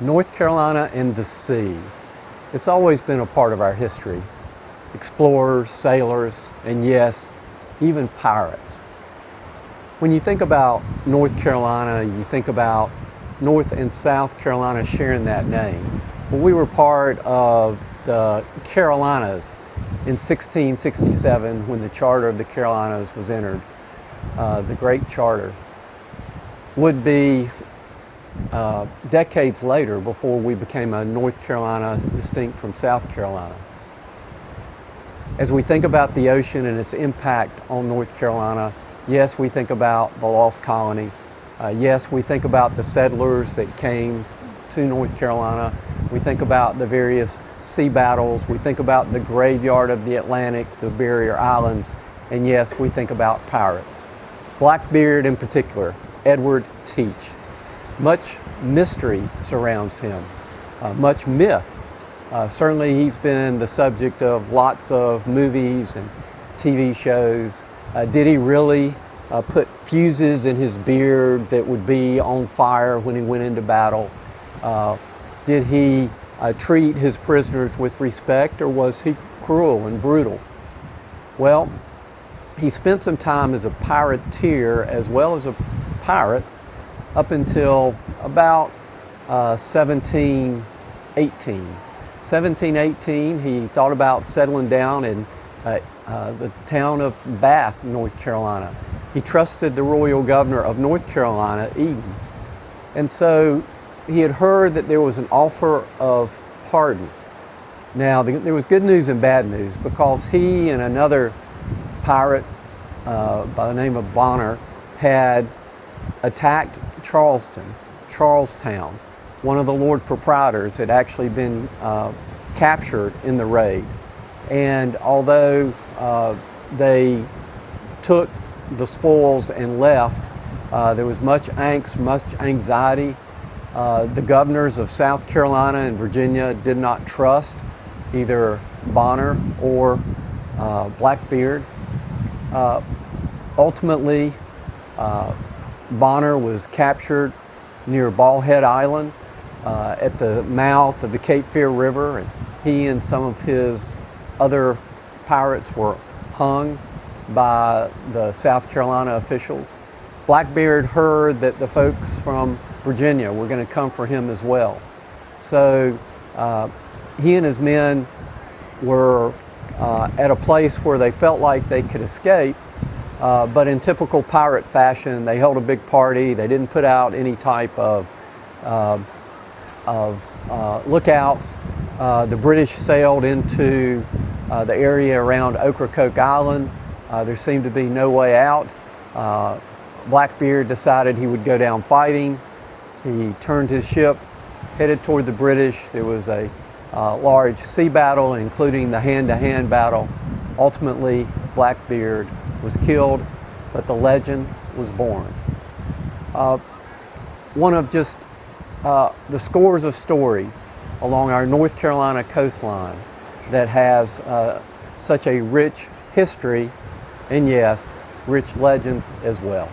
North Carolina and the sea. It's always been a part of our history. Explorers, sailors, and yes, even pirates. When you think about North Carolina, you think about North and South Carolina sharing that name. Well, we were part of the Carolinas in 1667 when the Charter of the Carolinas was entered. The Great Charter would be decades later before we became a North Carolina distinct from South Carolina. As we think about the ocean and its impact on North Carolina, yes, we think about the lost colony. Yes, we think about the settlers that came to North Carolina. We think about the various sea battles. We think about the graveyard of the Atlantic, the barrier islands. And yes, we think about pirates. Blackbeard in particular, Edward Teach. Much mystery surrounds him, much myth. Certainly he's been the subject of lots of movies and TV shows. Did he really put fuses in his beard that would be on fire when he went into battle? Did he treat his prisoners with respect, or was he cruel and brutal? Well, he spent some time as a pirateer as well as a pirate up until about 1718. 1718, he thought about settling down in the town of Bath, North Carolina. He trusted the royal governor of North Carolina, Eden. And so he had heard that there was an offer of pardon. Now, there was good news and bad news, because he and another pirate by the name of Bonner had attacked Charlestown. One of the Lord Proprietors had actually been captured in the raid. And although they took the spoils and left, there was much angst, much anxiety. The governors of South Carolina and Virginia did not trust either Bonner or Blackbeard. Ultimately, Bonner was captured near Bald Head Island at the mouth of the Cape Fear River, and he and some of his other pirates were hung by the South Carolina officials. Blackbeard heard that the folks from Virginia were going to come for him as well. So he and his men were at a place where they felt like they could escape, but in typical pirate fashion, they held a big party. They didn't put out any type of lookouts. The British sailed into the area around Ocracoke Island. There seemed to be no way out. Blackbeard decided he would go down fighting. He turned his ship, headed toward the British. There was a large sea battle, including the hand-to-hand battle. Ultimately, Blackbeard was killed, but the legend was born. One of just the scores of stories along our North Carolina coastline that has such a rich history, and yes, rich legends as well.